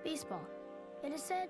baseball. It is said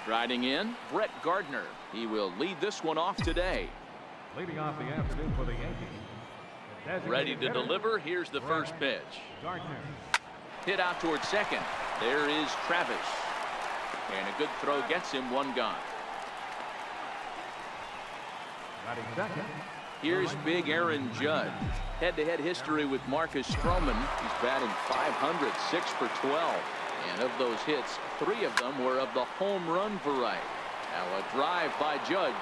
Striding in, Brett Gardner. He will lead this one off today. Leading off the afternoon for the Yankees. Ready to deliver. Here's the first pitch. Gardner. Hit out towards second. There is Travis. And a good throw gets him one gone. Batting second. Here's big Aaron Judge. Head-to-head history with Marcus Stroman. He's batting .500, 6 for 12. And of those hits, 3 of them were of the home run variety. Now a drive by Judge.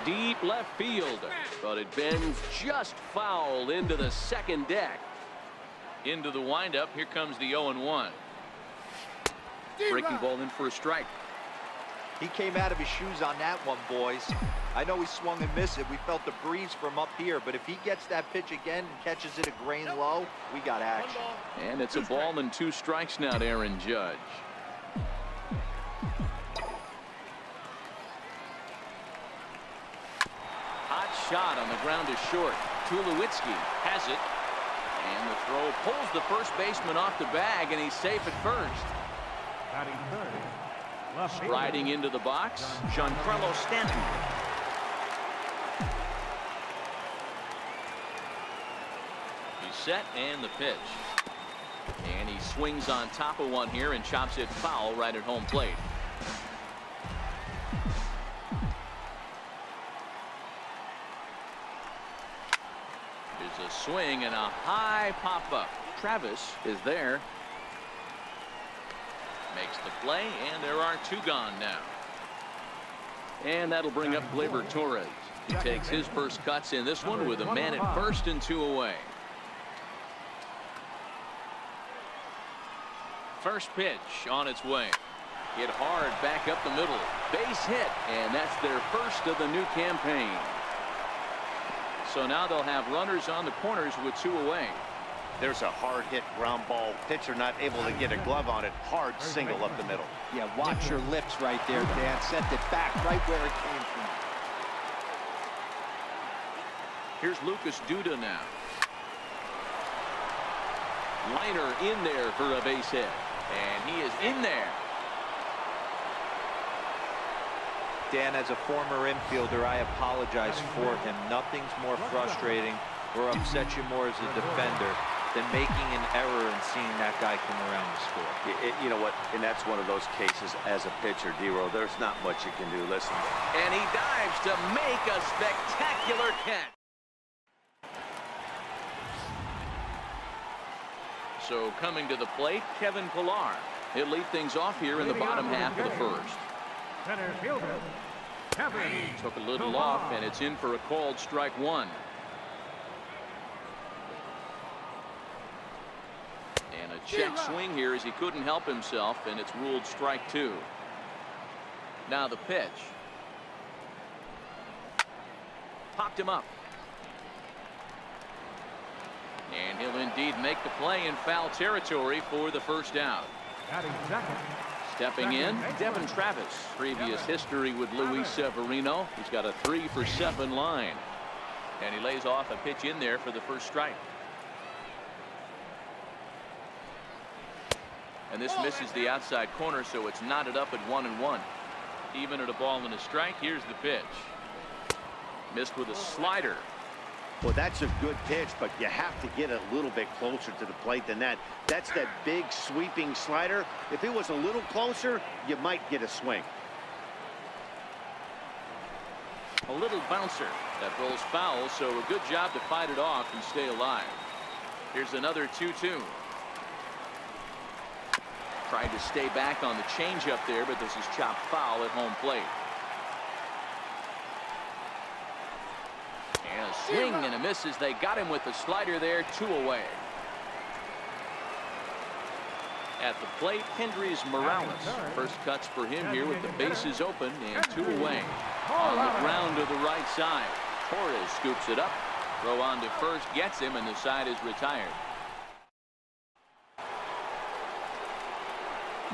Deep left field. But it bends just foul into the second deck. Into the windup. Here comes the 0-1. Breaking ball in for a strike. He came out of his shoes on that one, boys. I know he swung and missed it. We felt the breeze from up here, but if he gets that pitch again and catches it a grain low, we got action. And it's a ball and 2 strikes now to Aaron Judge. Hot shot on the ground is short. Tulowitzki has it. And the throw pulls the first baseman off the bag, and he's safe at first. Batting third. Striding into the box, Giancarlo Stanton. He's set and the pitch. And he swings on top of one here and chops it foul right at home plate. There's a swing and a high pop-up. Travis is there. Makes the play, and there are 2 gone now. And that'll bring up Gleyber Torres. He takes his first cuts in this one with a man at first and 2 away. First pitch on its way. Hit hard back up the middle. Base hit, and that's their first of the new campaign. So now they'll have runners on the corners with 2 away. There's a hard hit ground ball. Pitcher not able to get a glove on it. Hard single up the middle. Yeah, watch your lips right there, Dan. Sent it back right where it came from. Here's Lucas Duda now. Liner in there for a base hit. And he is in there. Dan, as a former infielder, I apologize for him. Nothing's more frustrating or upsets you more as a defender than making an error and seeing that guy come around to score. You know what? And that's one of those cases as a pitcher, D-Row. There's not much you can do. Listen. And he dives to make a spectacular catch. So coming to the plate, Kevin Pillar. He'll lead things off here in the bottom half of the first. Center fielder. Kevin. Took a little off, and it's in for a called strike 1. And a check swing here as he couldn't help himself, and it's ruled strike 2. Now the pitch. Popped him up. And he'll indeed make the play in foul territory for the first out. Batting second. Stepping in, Devin Travis. Previous history with Luis Severino. He's got a 3 for 7 line. And he lays off a pitch in there for the first strike. And this misses the outside corner, so it's knotted up at 1-1. Even at a ball and a strike, here's the pitch. Missed with a slider. Well, that's a good pitch, but you have to get a little bit closer to the plate than that. That's that big sweeping slider. If it was a little closer, you might get a swing. A little bouncer that rolls foul, so a good job to fight it off and stay alive. Here's another 2-2. Tried to stay back on the changeup there, but this is chopped foul at home plate. And a swing and a miss as they got him with the slider there. 2 away. At the plate, Hendrys Morales. First cuts for him here with the bases open and 2 away. On the ground to the right side. Torres scoops it up. Throw on to first gets him, and the side is retired.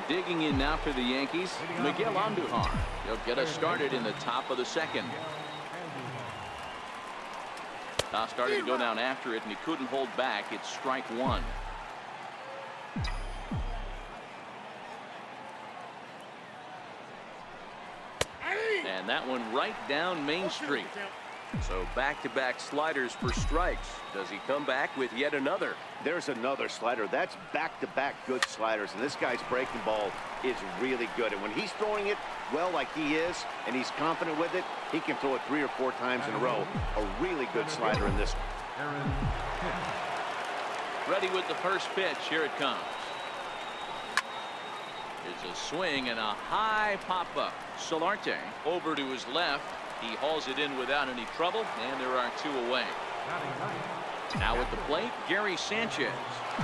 Digging in now for the Yankees, Miguel Andujar. He'll get us started in the top of the second. Now started to go down after it, and he couldn't hold back. It's strike 1. And that one right down Main Street. So back-to-back sliders for strikes. Does he come back with yet another? There's another slider. That's back-to-back good sliders, and this guy's breaking ball is really good. And when he's throwing it well like he is, and he's confident with it, he can throw it 3 or 4 times in a row. A really good slider in this one. Ready with the first pitch. Here it comes. It's a swing and a high pop-up. Solarte over to his left. He hauls it in without any trouble, and there are 2 away. Now at the plate, Gary Sanchez.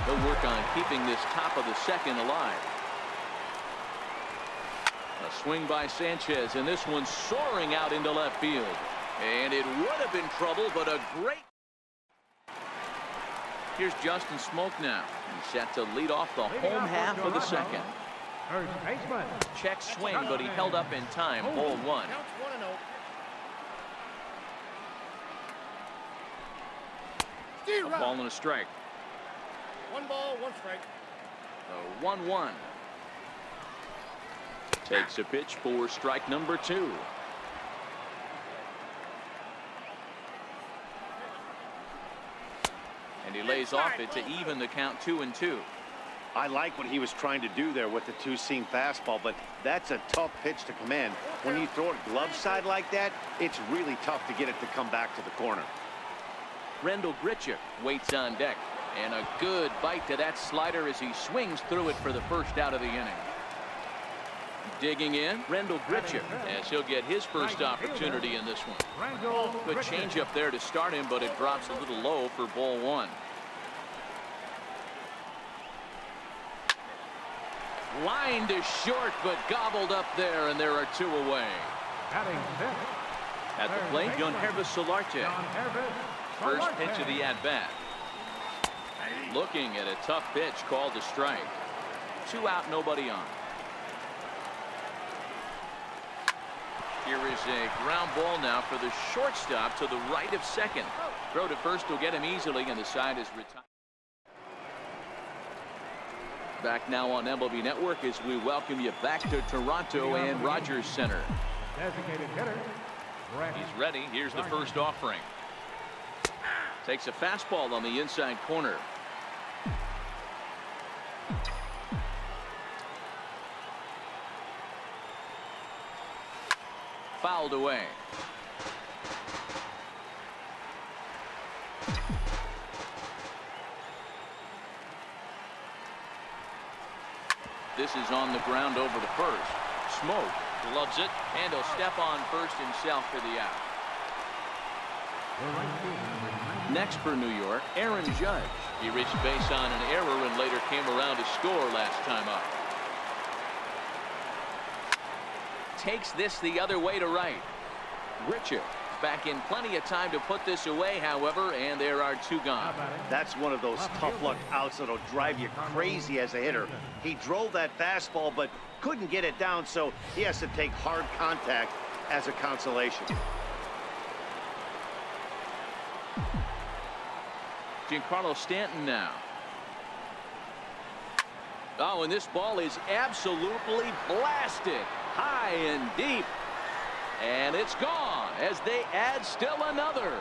He'll work on keeping this top of the second alive. A swing by Sanchez, and this one soaring out into left field. And it would have been trouble, but a great... Here's Justin Smoke now. He's set to lead off the home half of the second. Check swing, but he held up in time. Ball 1. A ball and a strike. 1 ball, 1 strike. The 1-1. Takes a pitch for strike number 2. And he lays off it to even the count 2-2. I like what he was trying to do there with the 2-seam fastball, but that's a tough pitch to command. When you throw it glove side like that, it's really tough to get it to come back to the corner. Rendell Grichuk waits on deck, and a good bite to that slider as he swings through it for the first out of the inning. Digging in, Rendell Grichuk, as he'll get his first opportunity in this one. Good changeup there to start him, but it drops a little low for ball 1. Line to short, but gobbled up there, and there are 2 away. At the plate, Yonhervis Solarte. First pitch of the at-bat. Looking at a tough pitch called a strike. 2 out, nobody on. Here is a ground ball now for the shortstop to the right of second. Throw to first will get him easily, and the side is retired. Back now on MLB Network as we welcome you back to Toronto and Rogers Center. Designated hitter. He's ready. Here's the first offering. Takes a fastball on the inside corner. Fouled away. This is on the ground over the first. Smoke loves it, and he'll step on first himself for the out. Next for New York, Aaron Judge. He reached base on an error and later came around to score last time up. Takes this the other way to right. Grichuk back in plenty of time to put this away, however, and there are 2 gone. That's one of those tough luck outs that'll drive you crazy as a hitter. He drove that fastball, but couldn't get it down, so he has to take hard contact as a consolation. Giancarlo Stanton now. Oh, and this ball is absolutely blasted high and deep. And it's gone as they add still another.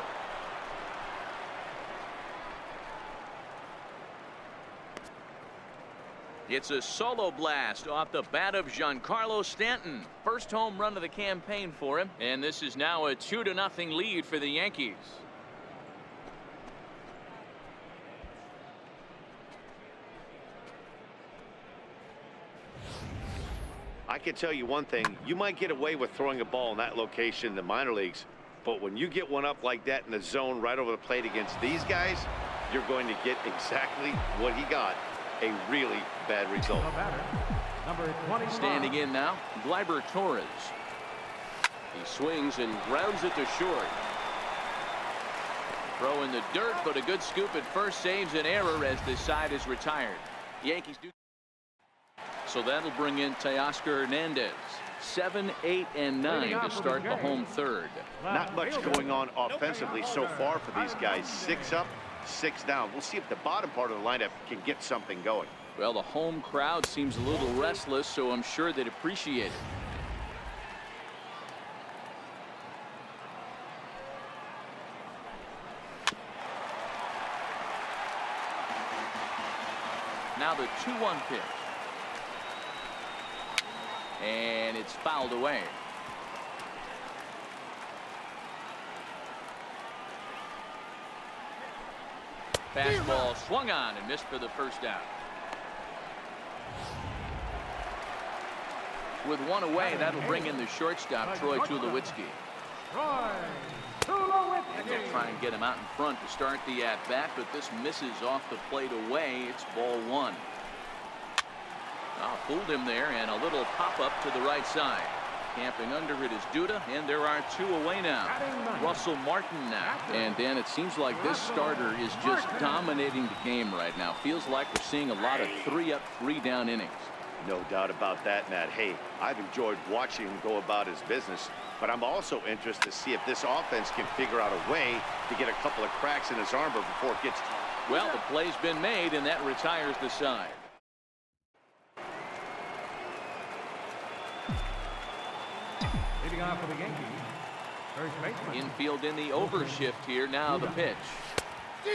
It's a solo blast off the bat of Giancarlo Stanton. First home run of the campaign for him. And this is now a 2-0 lead for the Yankees. I can tell you one thing, you might get away with throwing a ball in that location in the minor leagues, but when you get one up like that in the zone right over the plate against these guys, you're going to get exactly what he got, a really bad result. Standing in now, Gleyber Torres. He swings and grounds it to short. Throw in the dirt, but a good scoop at first saves an error as the side is retired. Yankees do. So that'll bring in Teoscar Hernandez. 7, 8, and 9 to start the home third. Not much going on offensively so far for these guys. 6 up, 6 down. We'll see if the bottom part of the lineup can get something going. Well, the home crowd seems a little restless, so I'm sure they'd appreciate it. Now the 2-1 pitch. And it's fouled away. Fastball swung on and missed for the first out. With one away, that'll bring in the shortstop, Troy Tulowitzki. They'll try and get him out in front to start the at-bat, but this misses off the plate away. It's ball one. Fooled him there, and a little pop-up to the right side. Camping under it is Duda, and there are two away now. Russell Martin now. And Dan, it seems like this starter is just dominating the game right now. Feels like we're seeing a lot of 3-up, 3-down innings. No doubt about that, Matt. Hey, I've enjoyed watching him go about his business, but I'm also interested to see if this offense can figure out a way to get a couple of cracks in his armor before it gets. Well, the play's been made, and that retires the side. Leading off for the Yankees, first baseman. Infield in the overshift here. Now the pitch.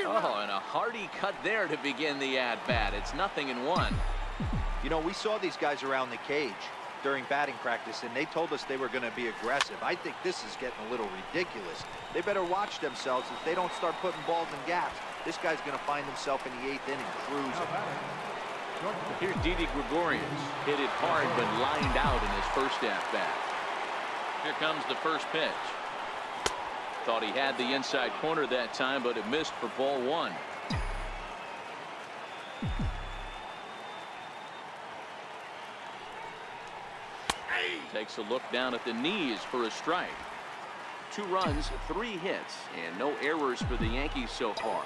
Oh, and a hearty cut there to begin the at-bat. It's 0-1. You know, we saw these guys around the cage during batting practice, and they told us they were going to be aggressive. I think this is getting a little ridiculous. They better watch themselves. If they don't start putting balls in gaps, this guy's going to find himself in the 8th inning cruising. Here's Didi Gregorius. Hit it hard, but lined out in his first at-bat. Here comes the first pitch. Thought he had the inside corner that time, but it missed for ball one. Takes a look down at the knees for a strike. 2 runs, 3 hits, and no errors for the Yankees so far.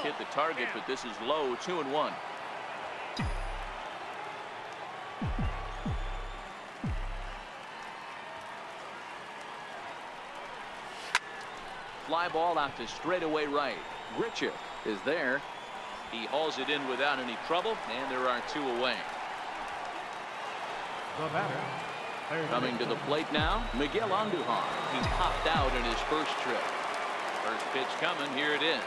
Hit the target, but this is low. 2-1. Fly ball out to straightaway right. Grichuk is there. He hauls it in without any trouble, and there are 2 away. The batter. Coming to the plate now, Miguel Andujar. He popped out in his first trip. First pitch coming. Here it is.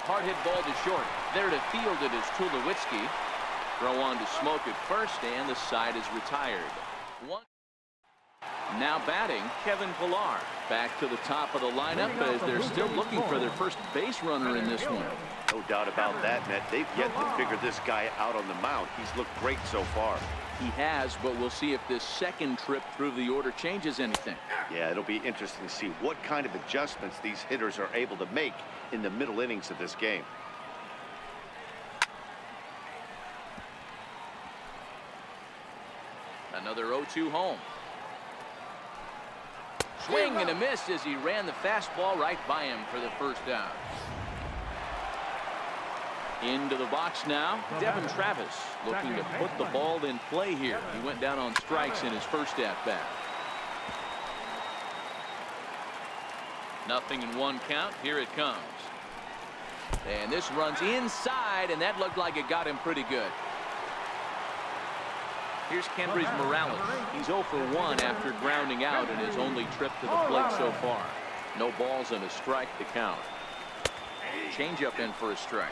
Hard hit ball to short. There to field it is Tulowitzki. Throw on to Smoke at first, and the side is retired. Now batting, Kevin Pillar. Back to the top of the lineup as they're still looking for their first base runner in this one. No doubt about that, Matt. They've yet to figure this guy out on the mound. He's looked great so far. He has, but we'll see if this second trip through the order changes anything. Yeah, it'll be interesting to see what kind of adjustments these hitters are able to make in the middle innings of this game. Another 0-2 home. Swing and a miss as he ran the fastball right by him for the first down. Into the box now, Devin Travis looking to put the ball in play here. He went down on strikes in his first at-bat. 0-1 count. Here it comes. And this runs inside, and that looked like it got him pretty good. Here's Kendrys Morales. He's 0 for 1 after grounding out in his only trip to the plate so far. No balls and a strike to count. Change-up in for a strike.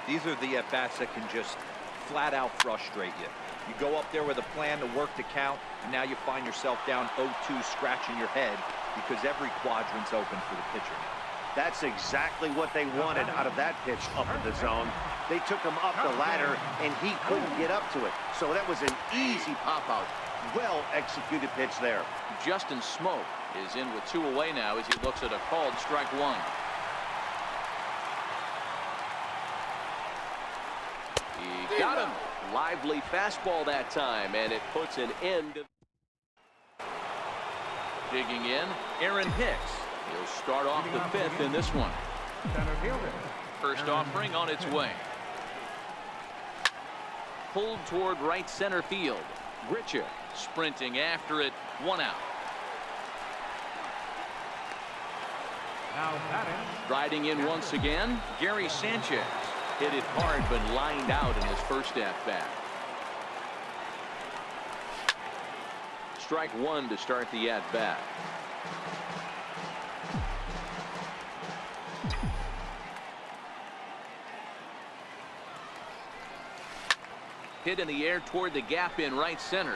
These are the at-bats that can just flat out frustrate you. You go up there with a plan to work the count, and now you find yourself down 0-2 scratching your head because every quadrant's open for the pitcher. That's exactly what they wanted out of that pitch up in the zone. They took him up the ladder, and he couldn't get up to it. So that was an easy pop-out. Well-executed pitch there. Justin Smoke is in with 2 away now as he looks at a called strike 1. He got him. Lively fastball that time, and it puts an end to. Digging in, Aaron Hicks. He'll start off the 5th in this one. Center fielder. First offering on its way. Pulled toward right center field. Grichuk sprinting after it. 1 out. Now batting. Riding in once again, Gary Sanchez. Hit it hard but lined out in his first at-bat. Strike 1 to start the at-bat. Hit in the air toward the gap in right center.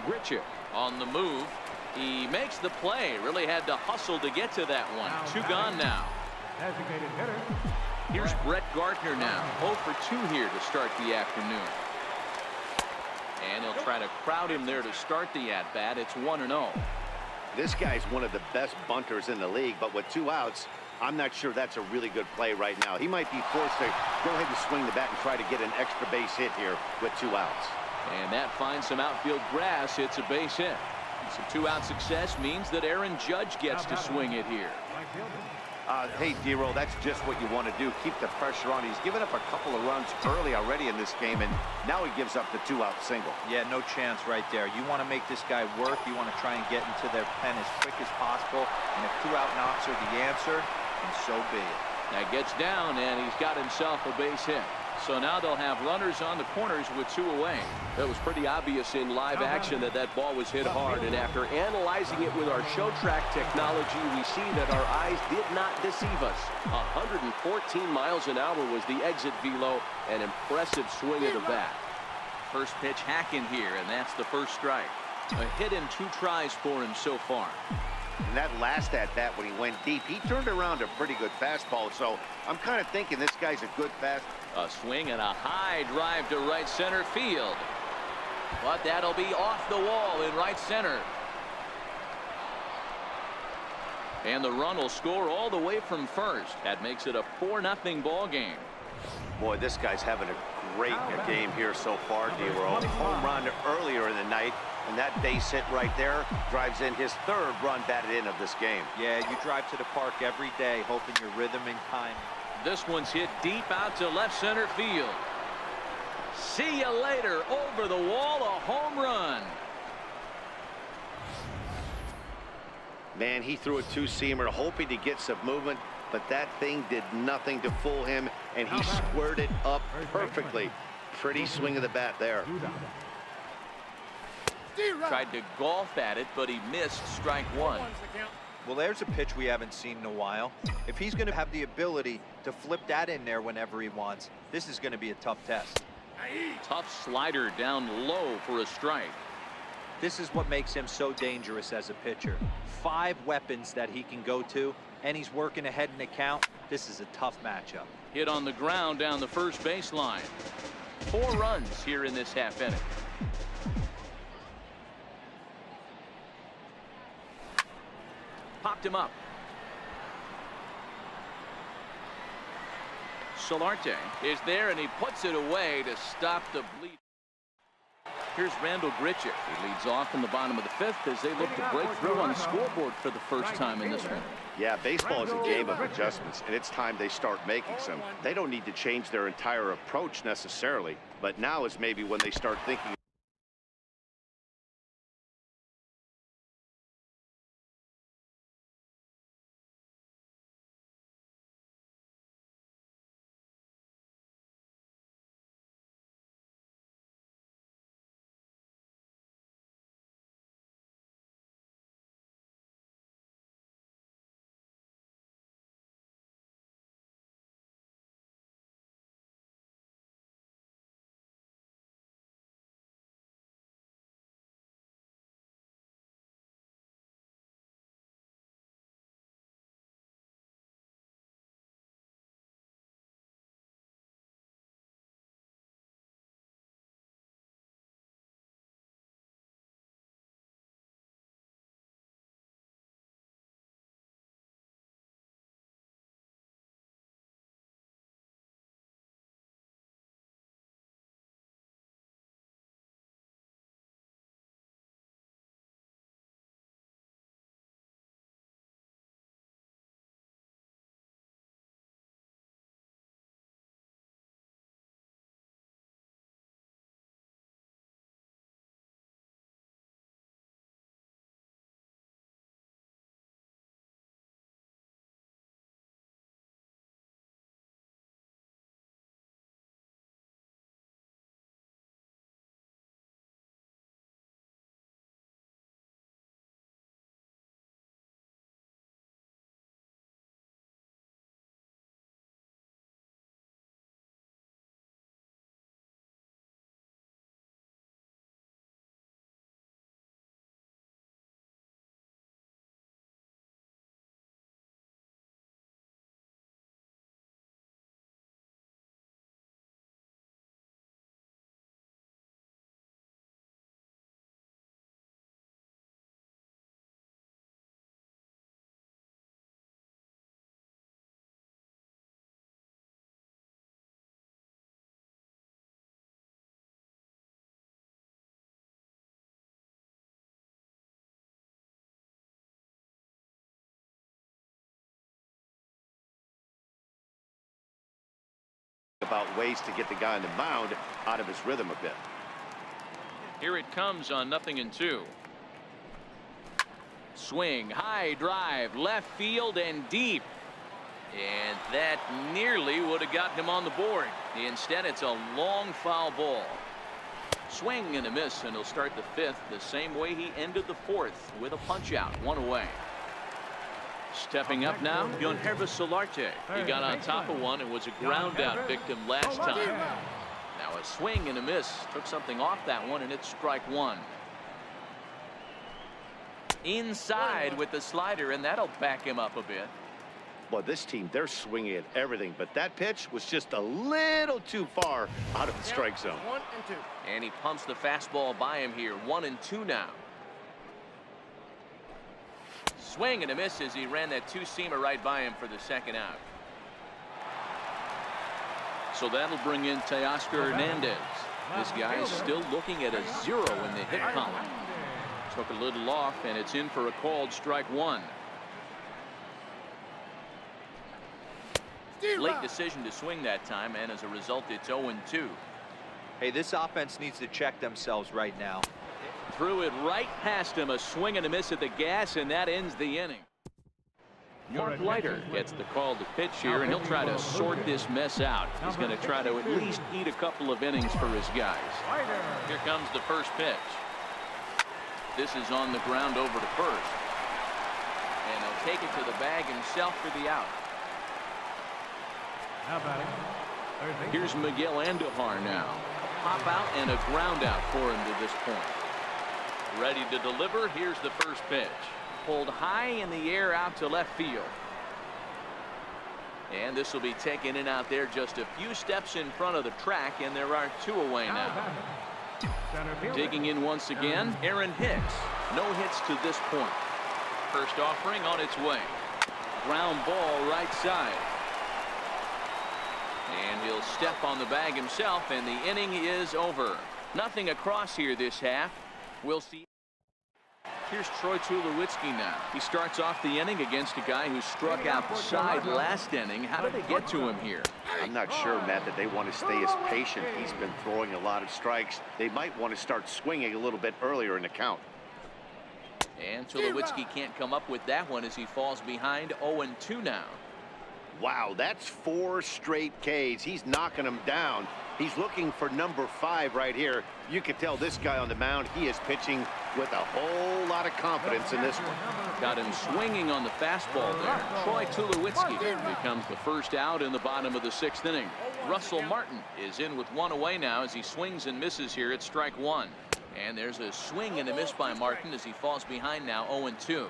Grichuk on the move. He makes the play. Really had to hustle to get to that one. Two gone now. Designated hitter. Here's Brett Gardner now. 0 for 2 here to start the afternoon. And he'll try to crowd him there to start the at-bat. It's 1-0. This guy's one of the best bunters in the league, but with 2 outs, I'm not sure that's a really good play right now. He might be forced to go ahead and swing the bat and try to get an extra base hit here with 2 outs. And that finds some outfield grass. It's a base hit. Some 2-out success means that Aaron Judge gets to swing it here. Hey, D-Roll, that's just what you want to do. Keep the pressure on. He's given up a couple of runs early already in this game, and now he gives up the 2-out single. Yeah, no chance right there. You want to make this guy work. You want to try and get into their pen as quick as possible. And if 2-out knocks are the answer, then so be it. Now gets down, and he's got himself a base hit. So now they'll have runners on the corners with 2 away. It was pretty obvious in live action that that ball was hit hard, and after analyzing it with our show track technology, we see that our eyes did not deceive us. 114 miles an hour was the exit velo, an impressive swing of the bat. First pitch hacking here, and that's the first strike. A hit in 2 tries for him so far. And that last at-bat when he went deep, he turned around a pretty good fastball, so I'm kind of thinking this guy's a good fastball. A swing and a high drive to right center field. But that'll be off the wall in right center. And the run will score all the way from first. That makes it a 4-0 ball game. Boy, this guy's having a great game here so far, D-Roll. Home run earlier in the night, and that base hit right there drives in his 3rd run batted in of this game. Yeah, you drive to the park every day hoping your rhythm and timing. This one's hit deep out to left center field. See you later. Over the wall, a home run. Man, he threw a 2-seamer hoping to get some movement, but that thing did nothing to fool him, and he squared it up perfectly. Pretty swing of the bat there. Tried to golf at it, but he missed strike 1. Well, there's a pitch we haven't seen in a while. If he's going to have the ability to flip that in there whenever he wants, this is going to be a tough test. Tough slider down low for a strike. This is what makes him so dangerous as a pitcher. 5 weapons that he can go to, and he's working ahead in the count. This is a tough matchup. Hit on the ground down the first baseline. 4 runs here in this half inning. Popped him up. Solarte is there, and he puts it away to stop the bleed. Here's Randall Grichuk. He leads off in the bottom of the 5th as they look to break through on the scoreboard for the first time in this one. Yeah, baseball is a game of adjustments, and it's time they start making some. They don't need to change their entire approach necessarily, but now is maybe when they start thinking about ways to get the guy on the mound out of his rhythm a bit. Here it comes on 0-2. Swing, high drive, left field and deep. And that nearly would have got him on the board. Instead, it's a long foul ball. Swing and a miss, and he'll start the 5th the same way he ended the 4th with a punch out, 1 away. Stepping up now, Yonhervis Solarte. He got on top of one and was a ground out victim last time. Now a swing and a miss. Took something off that one, and it's strike 1. Inside with the slider, and that'll back him up a bit. Well, this team, they're swinging at everything, but that pitch was just a little too far out of the strike zone. 1-2. And he pumps the fastball by him here. 1-2 now. Swing and a miss as he ran that two-seamer right by him for the 2nd out. So that'll bring in Teoscar Hernandez. This guy is still looking at a 0 in the hit column. Took a little off, and it's in for a called strike 1. Late decision to swing that time, and as a result, it's 0-2. Hey, this offense needs to check themselves right now. Threw it right past him, a swing and a miss at the gas, and that ends the inning. Mark Leiter gets the call to pitch here, and he'll try to sort this mess out. He's going to try to at least eat a couple of innings for his guys. Here comes the first pitch. This is on the ground over to first. And he'll take it to the bag himself for the out. Here's Miguel Andujar now. A pop out and a ground out for him to this point. Ready to deliver. Here's the first pitch. Pulled high in the air out to left field. And this will be taken in out there just a few steps in front of the track, and there are 2 away now. Digging in once again, Aaron Hicks. No hits to this point. First offering on its way. Ground ball right side. And he'll step on the bag himself, and the inning is over. Nothing across here this half. We'll see. Here's Troy Tulowitzki now. He starts off the inning against a guy who struck outside last inning. How did they get to him here? I'm not sure, Matt, that they want to stay as patient. He's been throwing a lot of strikes. They might want to start swinging a little bit earlier in the count. And Tulowitzki can't come up with that one as he falls behind 0-2 now. Wow, that's 4 straight Ks. He's knocking them down. He's looking for number 5 right here. You can tell this guy on the mound, he is pitching with a whole lot of confidence in this one. Got him swinging on the fastball there. Troy Tulowitzki becomes the first out in the bottom of the 6th inning. Russell Martin is in with 1 away now as he swings and misses here at strike 1. And there's a swing and a miss by Martin as he falls behind now 0-2.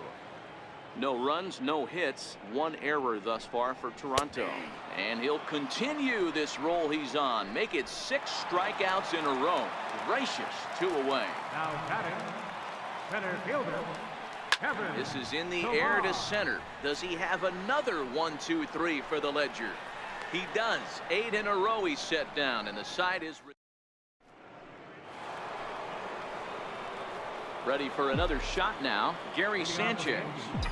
No runs, no hits, 1 error thus far for Toronto. And he'll continue this roll he's on. Make it 6 strikeouts in a row. Gracious, 2 away. Now batting, center fielder, Kevin. This is in the air to center. Does he have another 1-2-3 for the ledger? He does. 8 in a row he's set down, and the side is ready for another shot now. Gary Sanchez.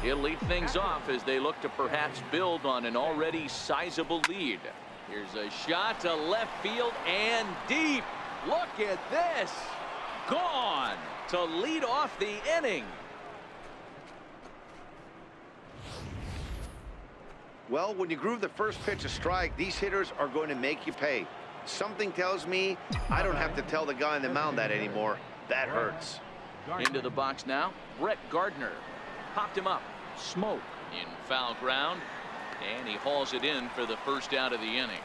He'll lead things off as they look to perhaps build on an already sizable lead. Here's a shot to left field and deep. Look at this. Gone to lead off the inning. Well, when you groove the first pitch a strike, these hitters are going to make you pay. Something tells me I don't have to tell the guy on the mound that anymore. That hurts. Into the box now, Brett Gardner. Popped him up. Smoke in foul ground, and he hauls it in for the first out of the inning.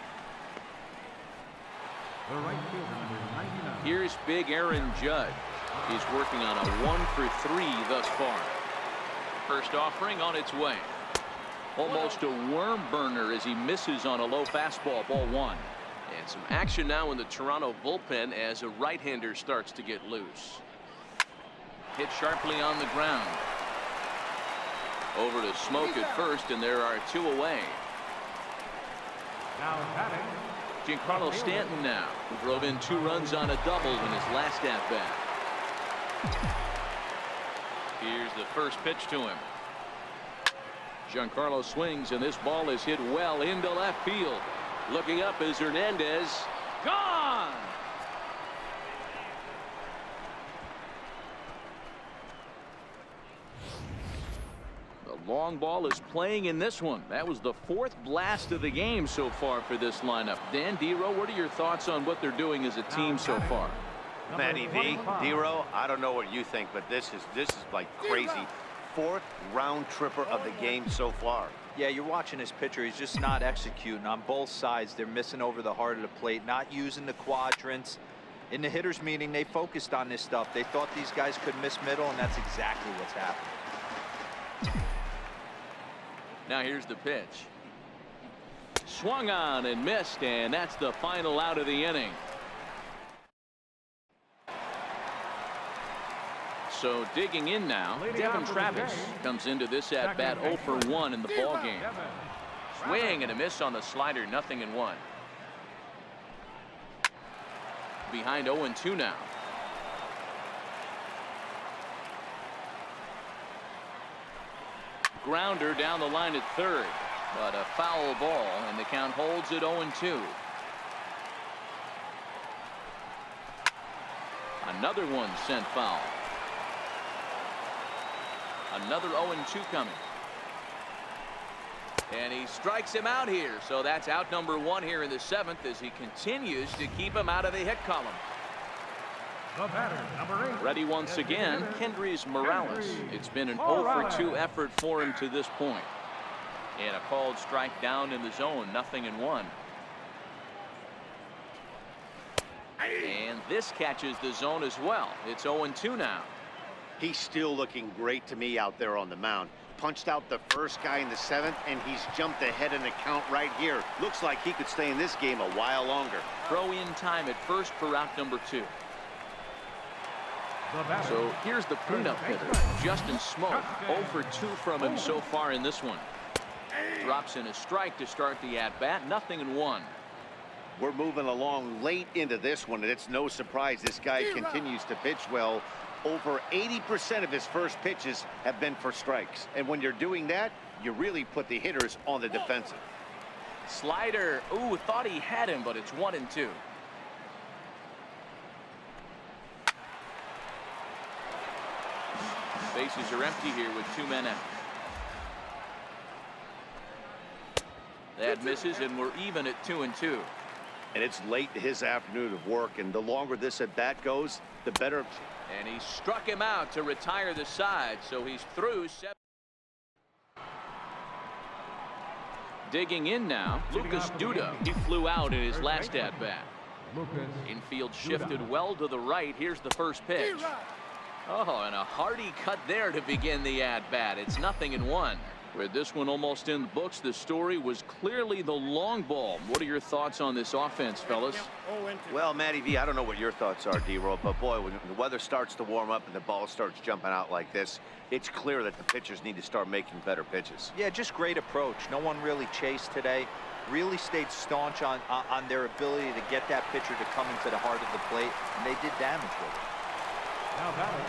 The right fielder, number 99. Here's big Aaron Judd. He's working on a 1 for 3 thus far. First offering on its way. Almost a worm burner as he misses on a low fastball, ball 1. And some action now in the Toronto bullpen as a right-hander starts to get loose. Hit sharply on the ground. Over to Smoke at first, and there are 2 away. Now batting, Giancarlo Stanton now, who drove in 2 runs on a double in his last at-bat. Here's the first pitch to him. Giancarlo swings, and this ball is hit well into left field. Looking up is Hernandez. Gone. The long ball is playing in this one. That was the 4th blast of the game so far for this lineup. Dan, D-Row, what are your thoughts on what they're doing as a team so far? Matty V, D-Row, I don't know what you think, but this is like crazy. 4th round tripper of the game so far. Yeah, you're watching his pitcher. He's just not executing on both sides. They're missing over the heart of the plate, not using the quadrants. In the hitters meeting, they focused on this stuff. They thought these guys could miss middle, and that's exactly what's happening. Now here's the pitch. Swung on and missed, and that's the final out of the inning. So digging in now, Devin Travis comes into this at bat 0 for 1 in the ball game. Swing and a miss on the slider, 0-1. Behind 0-2 now. Grounder down the line at third, but a foul ball, and the count holds at 0-2. Another one sent foul. Another 0-2 coming. And he strikes him out here, so that's out number 1 here in the 7th as he continues to keep him out of the hit column. The batter, number 8. Ready once again, Kendrys Morales. It's been an 0 for 2 effort for him to this point. And a called strike down in the zone, 0-1. And this catches the zone as well. It's 0-2 now. He's still looking great to me out there on the mound. Punched out the first guy in the 7th, and he's jumped ahead in the count right here. Looks like he could stay in this game a while longer. Throw in time at first for out number 2. So here's the cleanup hitter, Justin Smoke. 0 for 2 from him so far in this one. Drops in a strike to start the at-bat, 0-1. We're moving along late into this one, and it's no surprise this guy continues to pitch well. Over 80% of his first pitches have been for strikes. And when you're doing that, you really put the hitters on the defensive. Slider. Ooh, thought he had him, but it's 1-2. Bases are empty here with 2 men out. That misses, and we're even at 2-2. And it's late to his afternoon of work, and the longer this at bat goes, the better. And he struck him out to retire the side, so he's through 7. Digging in now, Lucas Duda. He flew out in his last at bat. Infield shifted well to the right. Here's the first pitch. Oh, and a hearty cut there to begin the at bat. It's 0-1. With this one almost in the books, the story was clearly the long ball. What are your thoughts on this offense, fellas? Well, Matty V, I don't know what your thoughts are, D-Roll, but boy, when the weather starts to warm up and the ball starts jumping out like this, it's clear that the pitchers need to start making better pitches. Yeah, just great approach. No one really chased today. Really stayed staunch on their ability to get that pitcher to come into the heart of the plate, and they did damage with it. Now batting,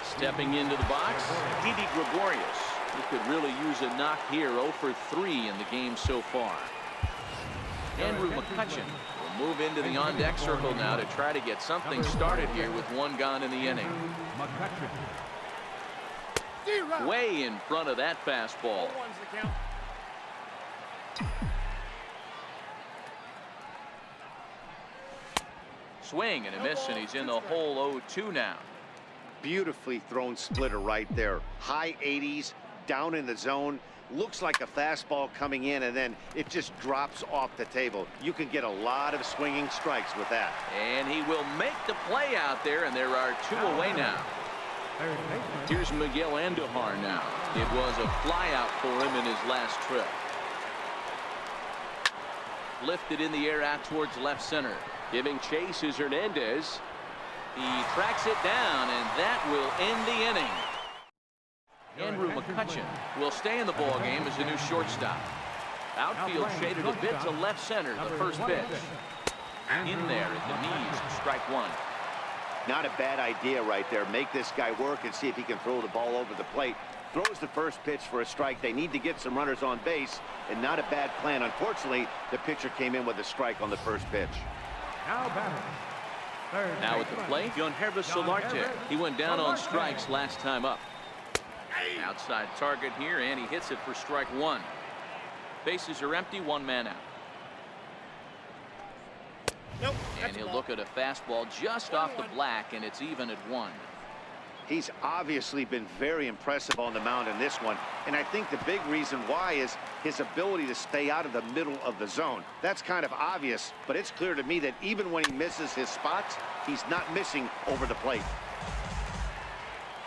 Stepping into the box, Didi Gregorius. He could really use a knock here. 0 for 3 in the game so far. Andrew McCutchen will move into the on-deck circle now to try to get something started here with 1 gone in the inning. Way in front of that fastball. Swing and a miss, and he's in the hole. 0-2 now. Beautifully thrown splitter right there. High 80s, down in the zone. Looks like a fastball coming in, and then it just drops off the table. You can get a lot of swinging strikes with that. And he will make the play out there, and there are 2 away now. Here's Miguel Andujar now. It was a flyout for him in his last trip. Lifted in the air out towards left center. Giving chase is Hernandez. He tracks it down, and that will end the inning. Andrew McCutchen will stay in the ball game as a new shortstop. Outfield shaded a bit to left center. The first pitch. In there at the knees. Strike 1. Not a bad idea right there. Make this guy work and see if he can throw the ball over the plate. throws the first pitch for a strike. They need to get some runners on base, and not a bad plan. Unfortunately, the pitcher came in with a strike on the first pitch. Now batting. Third Now at the baseman, plate, Hervé Solarte. He went down on strikes last time up. Outside target here, and he hits it for strike one. Bases are empty, one man out. Nope. And he'll look at a fastball just off the black, and it's even at one. He's obviously been very impressive on the mound in this one, and I think the big reason why is his ability to stay out of the middle of the zone. That's kind of obvious, but it's clear to me that even when he misses his spots, he's not missing over the plate.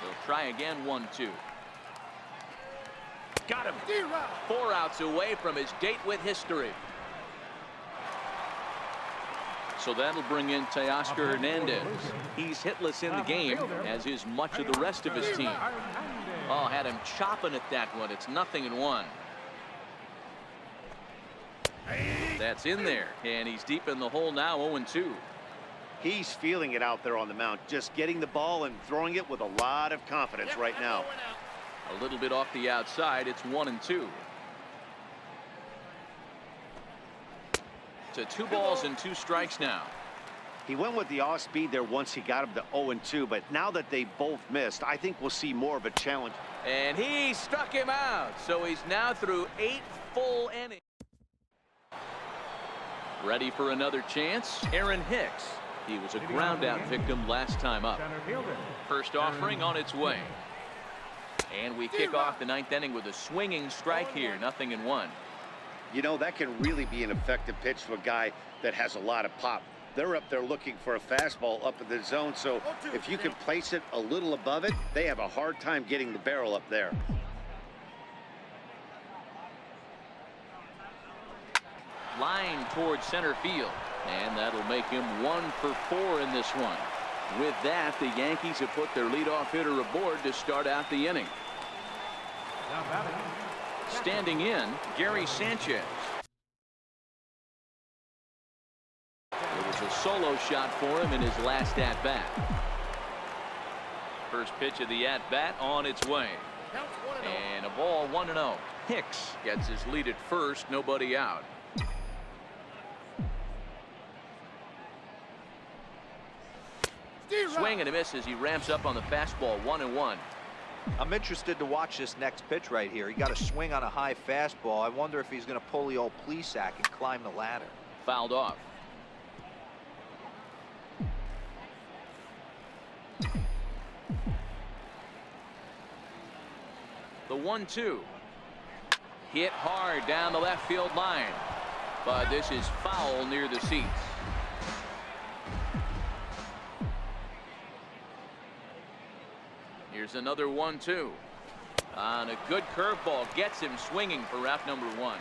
He'll try again, 1-2. Got him. 4 outs away from his date with history. So that'll bring in Teoscar Hernandez. He's hitless in the game, as is much of the rest of his team. Oh, had him chopping at that one. It's 0-1. That's in there, and he's deep in the hole now, 0-2. He's feeling it out there on the mound, just getting the ball and throwing it with a lot of confidence right now. A little bit off the outside. It's 1-2. To 2 balls and 2 strikes now. He went with the off speed there once he got him to 0-2, but now that they both missed, I think we'll see more of a challenge. And he struck him out, so he's now through 8 full innings. Ready for another chance, Aaron Hicks. He was a ground out victim last time up. center fielder. First offering on its way. And we kick off the 9th inning with a swinging strike here, 0-1. You know, that can really be an effective pitch to a guy that has a lot of pop. They're up there looking for a fastball up in the zone, so if you can place it a little above it, they have a hard time getting the barrel up there. Line towards center field, and that'll make him 1 for 4 in this one. With that, the Yankees have put their leadoff hitter aboard to start out the inning. Now batting. Standing in, Gary Sanchez. It was a solo shot for him in his last at-bat. First pitch of the at-bat on its way. And a ball, 1-0. Hicks gets his lead at first, nobody out. Swing and a miss as he ramps up on the fastball, 1-1. I'm interested to watch this next pitch right here. He got a swing on a high fastball. I wonder if he's going to pull the old Plesac and climb the ladder. Fouled off. The 1-2. Hit hard down the left field line. But this is foul near the seats. Here's another 1-2. On a good curveball, gets him swinging for out number 1.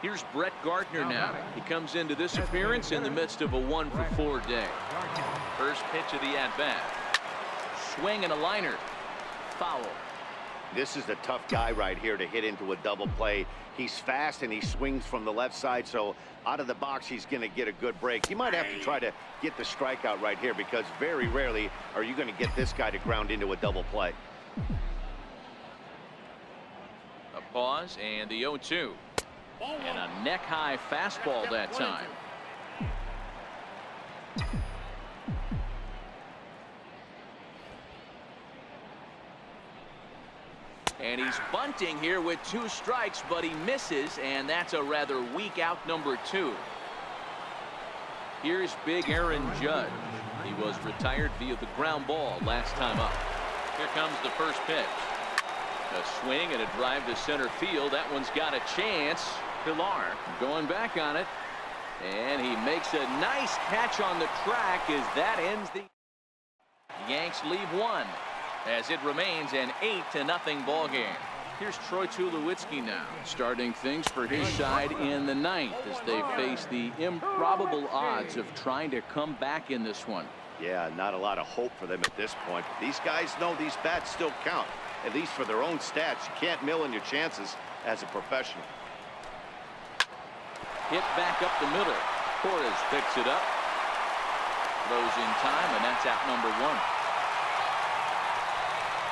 Here's Brett Gardner now. He comes into this appearance in the midst of a 1 for 4 day. First pitch of the at-bat. Swing and a liner. Foul. This is the tough guy right here to hit into a double play. He's fast and he swings from the left side, so out of the box he's going to get a good break. He might have to try to get the strikeout right here, because very rarely are you going to get this guy to ground into a double play. A pause and the 0-2. And a neck-high fastball that time. And he's bunting here with 2 strikes, but he misses, and that's a rather weak out number 2. Here's big Aaron Judge. He was retired via the ground ball last time up. Here comes the first pitch. A swing and a drive to center field. That one's got a chance. Pilar going back on it, and he makes a nice catch on the track as that ends the Yanks leave 1 as it remains an 8-0 ball game. Here's Troy Tulowitzki now, starting things for his side in the 9th as they face the improbable odds of trying to come back in this one. Yeah, not a lot of hope for them at this point. These guys know these bats still count, at least for their own stats. You can't mill in your chances as a professional. Hit back up the middle. Torres picks it up. Throws in time, and that's out number 1.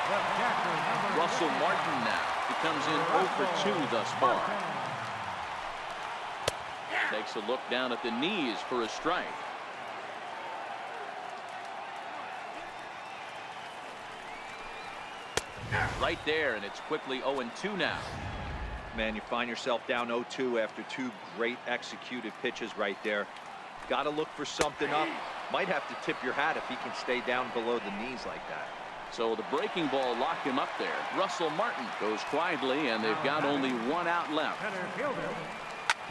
The catcher, number Russell 50. Martin now. He comes in 0 for 2 thus far. Martin. Takes a look down at the knees for a strike. Right there, and it's quickly 0-2 now. Man, you find yourself down 0-2 after 2 great executed pitches right there. Got to look for something up. Might have to tip your hat if he can stay down below the knees like that. So the breaking ball locked him up there. Russell Martin goes quietly, and they've got only 1 out left. Center fielder,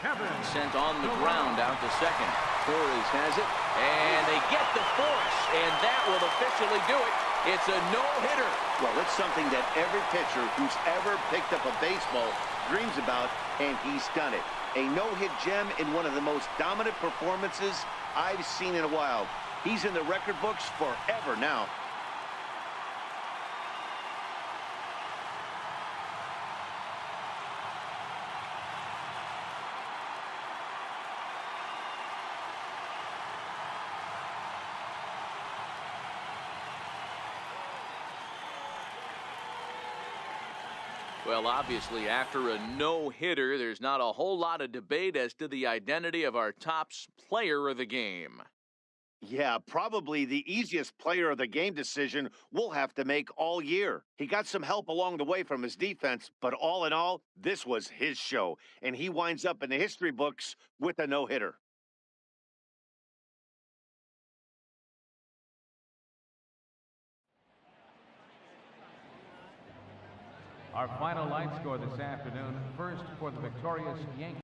Kevin. Sent on the ground out to second. Torres has it, and they get the force, and that will officially do it. It's a no-hitter. Well, it's something that every pitcher who's ever picked up a baseball dreams about, and he's done it. A no-hit gem in one of the most dominant performances I've seen in a while. He's in the record books forever now. Well, obviously, after a no-hitter, there's not a whole lot of debate as to the identity of our top player of the game. Yeah, probably the easiest player of the game decision we'll have to make all year. He got some help along the way from his defense, but all in all, this was his show, and he winds up in the history books with a no-hitter. Our final line score this afternoon. First for the victorious Yankees.